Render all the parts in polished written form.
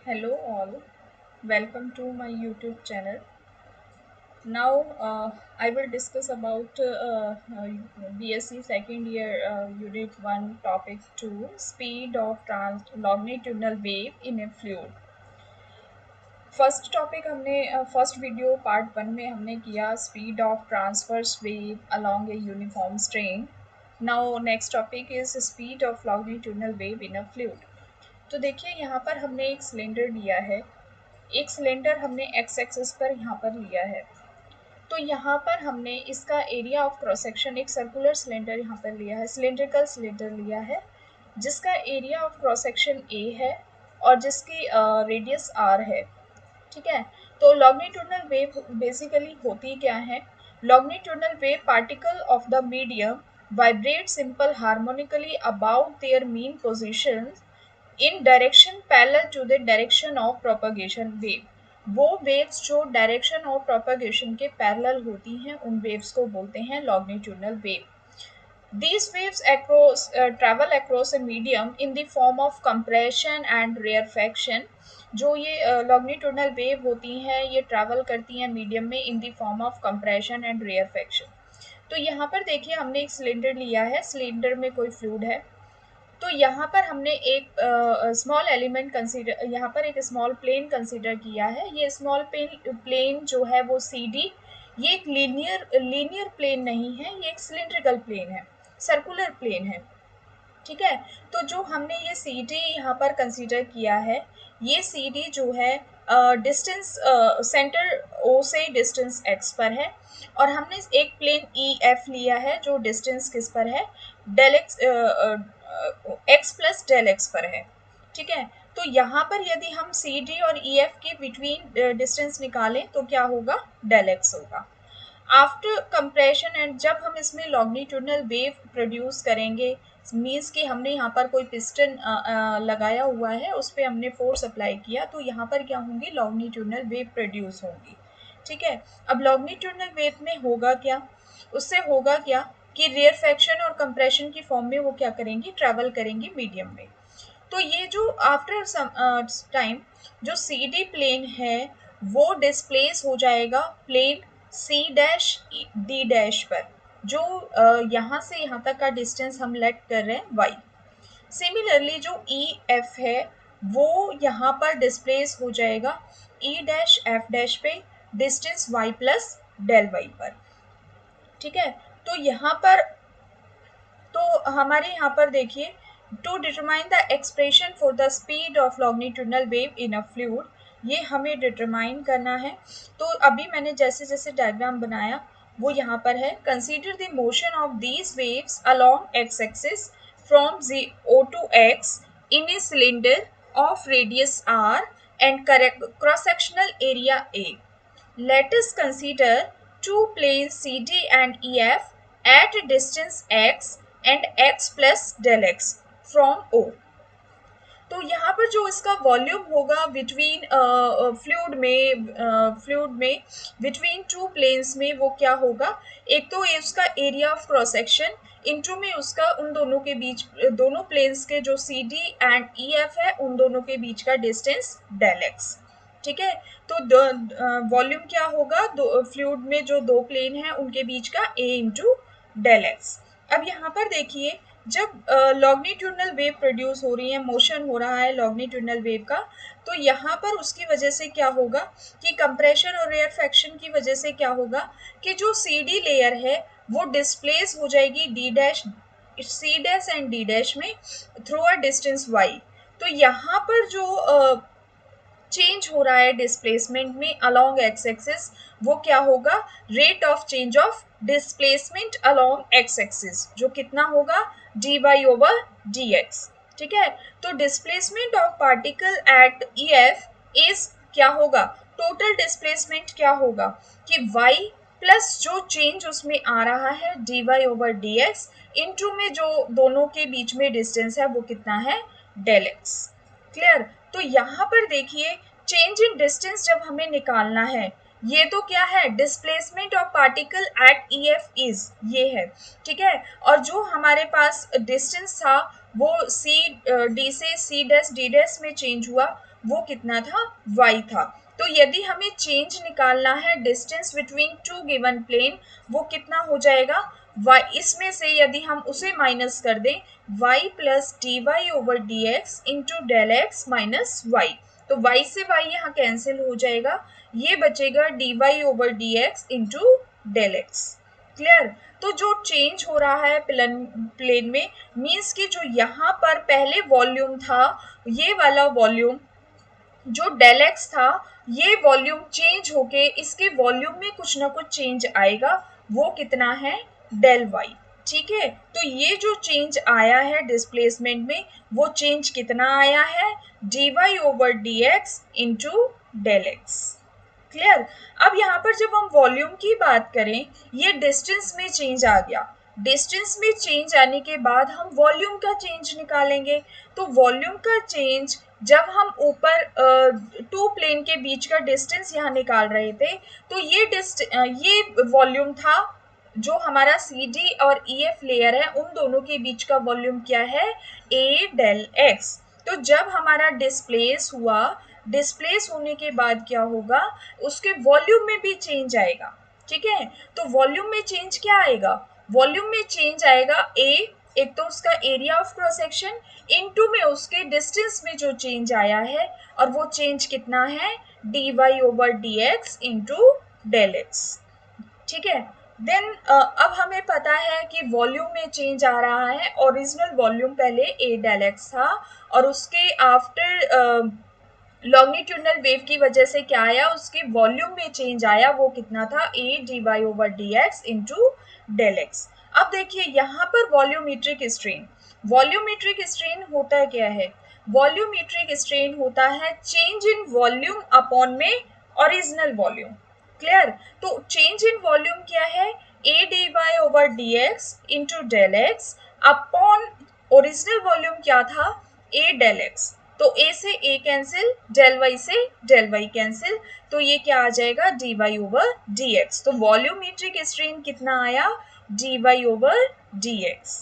Hello all, welcome to my YouTube channel. Now I will discuss about BSc second year Unit 1 Topic 2 Speed of Longitudinal Wave in a Fluid. First topic हमने first video part 1 में हमने किया speed of transverse wave along a uniform strain. Now next topic is speed of longitudinal wave in a fluid. तो देखिए यहाँ पर हमने एक सिलेंडर लिया है. एक सिलेंडर हमने एक्स एक्सिस पर यहाँ पर लिया है. तो यहाँ पर हमने इसका एरिया ऑफ क्रॉस सेक्शन एक सर्कुलर सिलेंडर यहाँ पर लिया है, सिलेंड्रिकल सिलेंडर लिया है, जिसका area of cross section A है और जिसकी रेडियस आर है. ठीक है. तो लॉन्गिट्यूडनल वेव बेसिकली होती क्या है? Longitudinal wave particle of the medium vibrate simple harmonically about their mean positions in direction parallel to the direction of propagation wave. वो वेव्स जो डायरेक्शन ऑफ प्रोपगेशन के पैरेलल होती हैं उन वेव्स को बोलते हैं longitudinal wave. These waves travel across a medium in the form of compression and rarefaction. जो ये लॉन्गिट्यूडनल वेव होती हैं ये ट्रैवल करती हैं मीडियम में in the form of compression and rarefaction. तो यहाँ पर देखिए हमने एक सिलेंडर लिया है, सिलेंडर में कोई फ्लूइड है. तो यहाँ पर हमने एक स्मॉल एलिमेंट कंसीडर, यहाँ पर एक स्मॉल प्लेन कंसीडर किया है. ये स्मॉल प्लेन जो है वो सी डी, ये एक लीनियर प्लेन नहीं है, ये एक सिलेंड्रिकल प्लेन है, सर्कुलर प्लेन है. ठीक है. तो जो हमने ये सी डी यहाँ पर कंसीडर किया है, ये सी डी जो है डिस्टेंस सेंटर ओ से डिस्टेंस एक्स पर है और हमने एक प्लेन ई एफ लिया है जो डिस्टेंस किस पर है, del x x plus del x पर है. ठीक है. तो यहाँ पर यदि हम सी डी और ई एफ के बिटवीन डिस्टेंस निकालें तो क्या होगा, डेल एक्स होगा. आफ्टर कंप्रेशन एंड जब हम इसमें लॉन्गिट्यूडनल वेव प्रोड्यूस करेंगे, मीन्स कि हमने यहाँ पर कोई पिस्टन लगाया हुआ है, उस पर हमने फोर्स अप्लाई किया, तो यहाँ पर क्या होंगी, लॉन्गिट्यूडनल वेव प्रोड्यूस होंगी. ठीक है. अब लॉन्गिट्यूडनल वेव में होगा क्या, उससे होगा क्या कि रेयरफेक्शन और कंप्रेशन की फॉर्म में वो क्या करेंगी, ट्रैवल करेंगी मीडियम में. तो ये जो आफ्टर सम टाइम जो सी डी प्लेन है वो डिस्प्लेस हो जाएगा plane C dash D dash पर, जो यहाँ से यहाँ तक का डिस्टेंस हम लेट कर रहे हैं वाई. सिमिलरली जो ई एफ है वो यहाँ पर डिस्प्लेस हो जाएगा ई डैश एफ डैश पे distance Y plus del Y पर. ठीक है. तो यहाँ पर तो हमारे यहाँ पर देखिए, to determine the expression for the speed of longitudinal wave in a fluid, ये हमें डिटरमाइन करना है. तो अभी मैंने जैसे जैसे डायग्राम बनाया वो यहाँ पर है. Consider the motion of these waves along x axis from O to X in a cylinder of radius R and cross sectional area A. Let us consider two planes CD and EF at a distance x and x plus del x from O. तो यहाँ पर जो इसका volume होगा between fluid में between two planes में वो क्या होगा, एक तो ये उसका area of cross section into में उसका उन दोनों के बीच, दोनों प्लेन्स के जो C D and E F है उन दोनों के बीच का डिस्टेंस डेल एक्स. ठीक है. तो वॉल्यूम क्या होगा, फ्लूइड में जो दो प्लेन हैं उनके बीच का ए इंटू डेल एक्स. अब यहाँ पर देखिए, जब लॉन्गिट्यूडनल वेव प्रोड्यूस हो रही है, मोशन हो रहा है लॉन्गिट्यूडनल वेव का, तो यहाँ पर उसकी वजह से क्या होगा कि कंप्रेशन और रेयरफेक्शन की वजह से क्या होगा कि जो सी डी लेयर है वो डिस्प्लेस हो जाएगी D dash C dash and D dash में थ्रू अ डिस्टेंस वाई. तो यहाँ पर जो चेंज हो रहा है डिस्प्लेसमेंट में अलोंग एक्स एक्सिस, वो क्या होगा, rate of change of displacement along x axis, जो कितना होगा, D Y over D X. ठीक है. तो displacement of particle at E F is क्या होगा, टोटल डिस्प्लेसमेंट क्या होगा कि वाई प्लस जो चेंज उसमें आ रहा है D Y over D x into में जो दोनों के बीच में डिस्टेंस है वो कितना है, डेल एक्स. क्लियर. तो यहाँ पर देखिए, चेंज इन डिस्टेंस जब हमें निकालना है, ये तो क्या है, displacement of particle at E F is, ये है. ठीक है. और जो हमारे पास डिस्टेंस था वो सी डी से सी डैश डी डैश में चेंज हुआ, वो कितना था, y था। तो यदि हमें चेंज निकालना है distance between two given plane, वो कितना हो जाएगा, y, इसमें से यदि हम उसे माइनस कर दें, y plus D Y over D x into del X minus Y, तो y से y यहाँ कैंसिल हो जाएगा, ये बचेगा D Y over D x into del X. Clear. तो जो चेंज हो रहा है प्लेन में, मीन्स कि जो यहाँ पर पहले वॉल्यूम था, ये वाला वॉल्यूम जो डेल एक्स था, ये वॉल्यूम चेंज होके इसके वॉल्यूम में कुछ ना कुछ चेंज आएगा, वो कितना है, डेल वाई। ठीक है, तो ये जो चेंज आया है डिस्प्लेसमेंट में, वो चेंज कितना आया है, D Y over D x into del X. Clear. अब यहाँ पर जब हम वॉल्यूम की बात करें, ये डिस्टेंस में चेंज आ गया, डिस्टेंस में चेंज आने के बाद हम वॉल्यूम का चेंज निकालेंगे। तो वॉल्यूम का चेंज जब हम ऊपर टू प्लेन के बीच का डिस्टेंस यहाँ निकाल रहे थे, तो ये वॉल्यूम था, जो हमारा सी डी और ई एफ लेयर है, उन दोनों के बीच का वॉल्यूम क्या है, ए डेल एक्स। तो जब हमारा डिस्प्लेस हुआ, डिस्प्लेस होने के बाद क्या होगा, उसके वॉल्यूम में भी चेंज आएगा। ठीक है, तो वॉल्यूम में चेंज क्या आएगा, वॉल्यूम में चेंज आएगा ए, एक तो उसका area of cross section, into में उसके डिस्टेंस में जो चेंज आया है, और वो चेंज कितना है, D Y over D x into del X. ठीक है, देन अब हमें पता है कि वॉल्यूम में चेंज आ रहा है, ओरिजिनल वॉल्यूम पहले ए डेल एक्स था, और उसके आफ्टर लॉन्गिट्यूडनल वेव की वजह से क्या आया, उसके वॉल्यूम में चेंज आया, वो कितना था, A D Y over D x into del X. अब देखिए यहाँ पर वॉल्यूमेट्रिक स्ट्रेन, वॉल्यूमेट्रिक स्ट्रेन होता क्या है, वॉल्यूमेट्रिक स्ट्रेन होता है चेंज इन वॉल्यूम अपॉन में ओरिजिनल वॉल्यूम। क्लियर। तो चेंज इन वॉल्यूम क्या है, A D Y over D x into del X upon original volume क्या था, ए डेल एक्स। तो ए से ए कैंसिल, डेल वाई से डेल वाई कैंसिल, तो ये क्या आ जाएगा, D Y over D X. तो वॉल्यूमेट्रिक स्ट्रेन कितना आया, D Y over D X.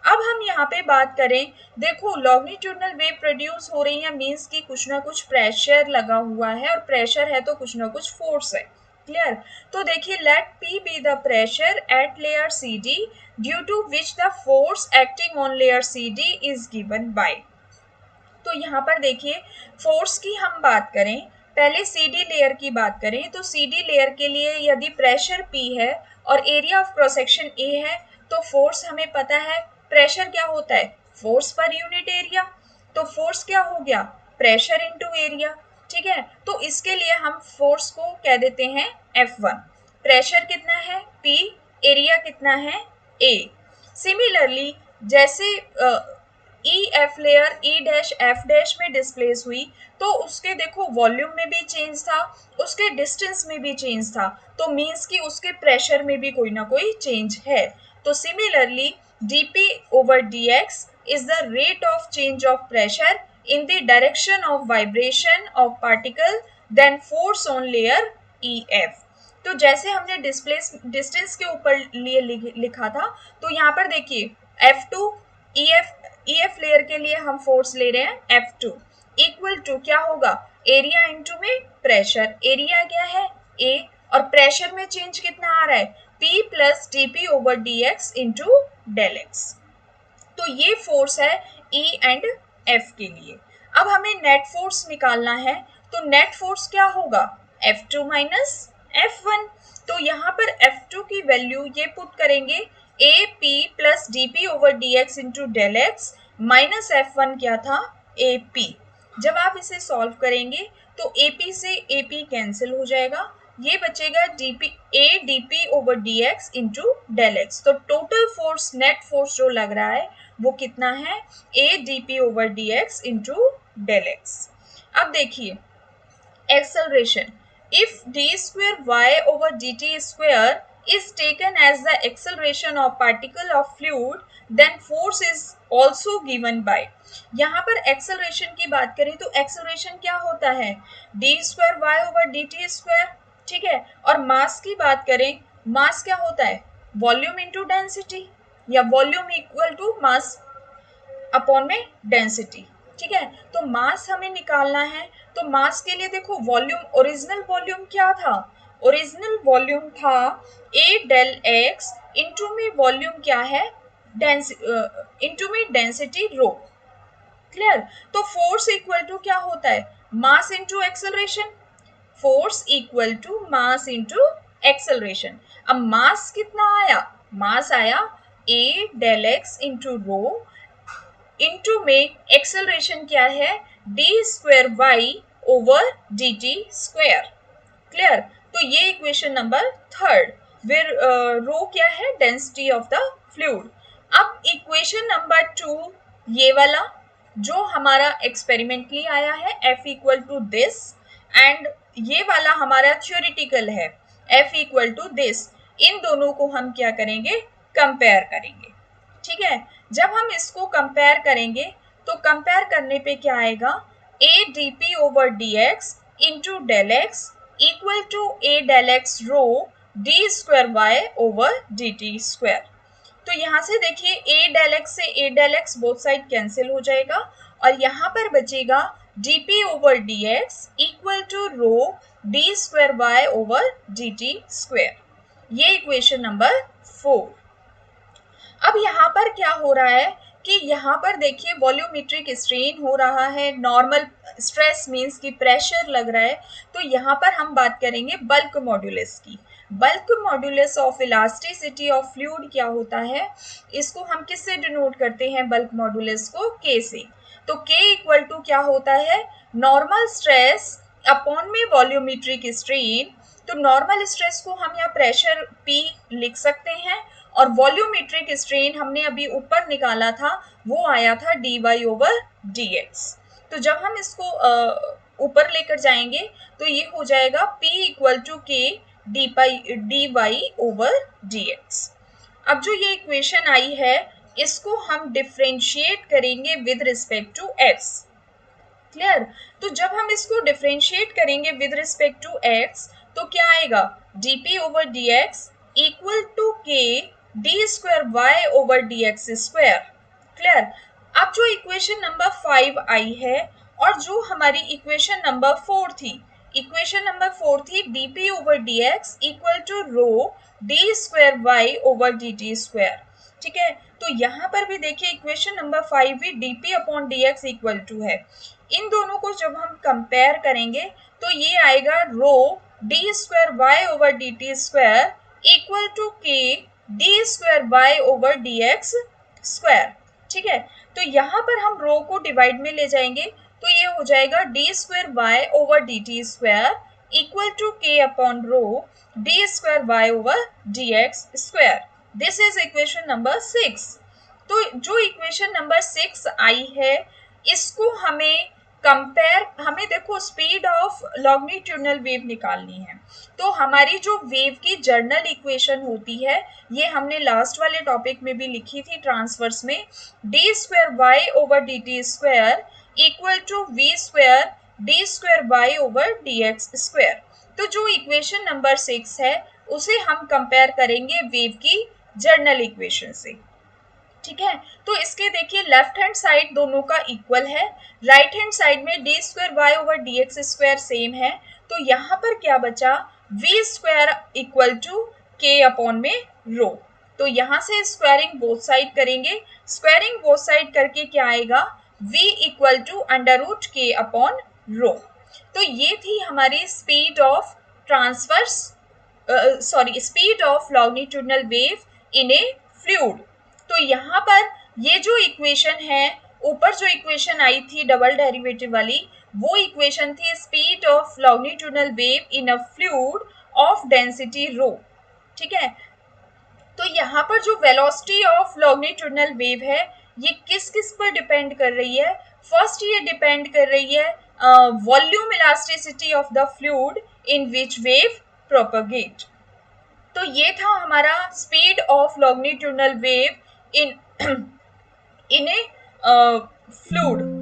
अब हम यहाँ पे बात करें, देखो लॉन्गिट्यूडनल वेव प्रोड्यूस हो रही है, मीन्स कि कुछ ना कुछ प्रेशर लगा हुआ है, और प्रेशर है तो कुछ ना कुछ फोर्स है। क्लियर। तो देखिए, let P be the pressure at layer C D due to which the force acting on layer C D is given by. तो यहाँ पर देखिए, फोर्स की हम बात करें, पहले सी डी लेयर की बात करें, तो सी डी लेयर के लिए यदि प्रेशर P है और area of cross section A है, तो फोर्स हमें पता है, प्रेशर क्या होता है, फोर्स पर यूनिट एरिया। तो फोर्स क्या हो गया, प्रेशर इनटू एरिया। ठीक है, तो इसके लिए हम फोर्स को कह देते हैं F1। प्रेशर कितना है P, एरिया कितना है A। सिमिलरली जैसे ई एफ लेयर ई डैश एफ डैश में डिस्प्लेस हुई, तो उसके देखो वॉल्यूम में भी चेंज था, उसके डिस्टेंस में भी चेंज था, तो मीन्स कि उसके प्रेशर में भी कोई ना कोई चेंज है। तो similarly dp over dx is the rate of change of pressure in the direction of vibration of particle then force on layer EF। तो जैसे हमने डिस्टेंस के ऊपर लिए लिखा था, तो यहाँ पर देखिए F2 EF लेयर के लिए हम फोर्स ले रहे हैं F2 इक्वल टू क्या होगा, एरिया इंटू में प्रेशर, एरिया क्या है A, और प्रेशर में चेंज कितना आ रहा है, P plus D P over D x into del X. तो ये फोर्स है E एंड F के लिए। अब हमें नेट फोर्स निकालना है, तो नेट फोर्स क्या होगा, F2 माइनस F1। तो यहाँ पर F2 की वैल्यू ये पुट करेंगे, A P plus D P over D x into del X minus F1 क्या था, ए पी। जब आप इसे सॉल्व करेंगे तो ए पी से ए पी कैंसिल हो जाएगा, ये बचेगा D P over D x into del X. तो टोटल फोर्स, नेट फोर्स जो लग रहा है वो कितना है, A D P over D x into del X. अब देखिए acceleration, if d square y over dt square is taken as the acceleration of particle of fluid, then force is also given by। यहाँ पर acceleration की बात करें तो acceleration क्या होता है, d square y over dt square। ठीक है, और मास की बात करें, मास क्या होता है, वॉल्यूम इंटू डेंसिटी, या volume equal to mass. Upon में डेंसिटी। ठीक है, तो मास हमें निकालना है, तो मास के लिए देखो वॉल्यूम, ओरिजिनल वॉल्यूम क्या था, ओरिजिनल वॉल्यूम था ए डेल एक्स, इनटू में वॉल्यूम क्या है, इनटू में डेंसिटी रो। क्लियर, तो फोर्स इक्वल टू क्या होता है, mass into acceleration, force equal to mass into acceleration. अब मास कितना आया, मास आया A del x into rho, into में एक्सेलरेशन क्या है, d square Y over D T square. Clear, तो ये equation number third, where rho क्या है, डेंसिटी ऑफ द फ्लूइड। अब इक्वेशन नंबर टू, ये वाला जो हमारा एक्सपेरिमेंटली आया है F equal to this, and ये वाला हमारा थ्योरेटिकल है F इक्वल टू दिस, इन दोनों को हम क्या करेंगे, कंपेयर करेंगे। ठीक है, जब हम इसको कंपेयर करेंगे तो कंपेयर करने पे क्या आएगा, A D P over D x into del x equal to A del x rho D square Y over D T square. तो यहाँ से देखिए ए डेल एक्स से A del x both side cancel हो जाएगा, और यहाँ पर बचेगा D P over D x equal to rho D square Y over D T square. ये इक्वेशन नंबर 4। अब यहाँ पर क्या हो रहा है कि यहाँ पर देखिए वॉल्यूमेट्रिक स्ट्रेन हो रहा है, नॉर्मल स्ट्रेस मींस कि प्रेशर लग रहा है, तो यहाँ पर हम बात करेंगे बल्क मॉड्यूलस की। Bulk modulus of elasticity of fluid क्या होता है, इसको हम किससे डिनोट करते हैं, बल्क मॉड्यूलस को के से। तो के इक्वल टू क्या होता है, नॉर्मल स्ट्रेस अपॉन में वॉल्यूमेट्रिक स्ट्रेन। तो नॉर्मल स्ट्रेस को हम यहाँ प्रेशर P लिख सकते हैं, और वॉल्यूमेट्रिक स्ट्रेन हमने अभी ऊपर निकाला था, वो आया था D Y over D X. तो जब हम इसको ऊपर लेकर जाएंगे तो ये हो जाएगा P इक्वल टू के D Y over D X. अब जो ये इक्वेशन आई है, इसको हम डिफ्रेंशिएट करेंगे with respect to X. Clear, तो जब हम इसको डिफ्रेंशिएट करेंगे विद रिस्पेक्ट टू एक्स, तो क्या आएगा, d P over D x equal to के d square Y over D x square. Clear, अब जो इक्वेशन नंबर 5 आई है, और जो हमारी इक्वेशन नंबर 4 थी, इक्वेशन नंबर 4 थी D P over D x equal to rho D square Y over D T square. ठीक है, तो यहाँ पर भी देखिए इक्वेशन नंबर 5 भी D P upon D x equal to है। इन दोनों को जब हम कंपेयर करेंगे तो ये आएगा rho D square Y over D T square equal to के d square Y over D x square. ठीक है, तो यहाँ पर हम रो को डिवाइड में ले जाएंगे, तो ये हो जाएगा d square Y over D T square equal to के upon rho D square Y over D x square. This is equation number 6। तो जो इक्वेशन नंबर 6 आई है, इसको हमें कंपेयर, हमें देखो स्पीड ऑफ लॉन्गिट्यूडनल वेव निकालनी है, तो हमारी जो वेव की जर्नल इक्वेशन होती है, ये हमने लास्ट वाले टॉपिक में भी लिखी थी ट्रांसवर्स में, D square Y over D T square equal to V square D square Y over D x square. तो जो इक्वेशन नंबर 6 है, उसे हम कंपेयर करेंगे वेव की जर्नल इक्वेशन से। ठीक है, तो इसके देखिए लेफ्ट हैंड साइड दोनों का इक्वल है, राइट हैंड साइड में D square Y over D x square same है, तो यहाँ पर क्या बचा, वी स्क्वायर इक्वल टू के अपॉन में रो। तो यहाँ से स्क्वायरिंग बोथ साइड करेंगे, स्क्वायरिंग बोथ साइड करके क्या आएगा, v equal to under root K upon rho. तो ये थी हमारी speed of transverse speed of longitudinal wave in a fluid. तो यहाँ पर ये जो इक्वेशन है, ऊपर जो इक्वेशन आई थी डबल डेरिवेटिव वाली, वो इक्वेशन थी speed of longitudinal wave in a fluid of density rho. ठीक है, तो यहाँ पर जो वेलोसिटी ऑफ लॉन्गिट्यूडनल वेव है, ये किस किस पर डिपेंड कर रही है, फर्स्ट ये डिपेंड कर रही है volume elasticity of the fluid in which wave propagate. तो ये था हमारा speed of longitudinal wave in a fluid.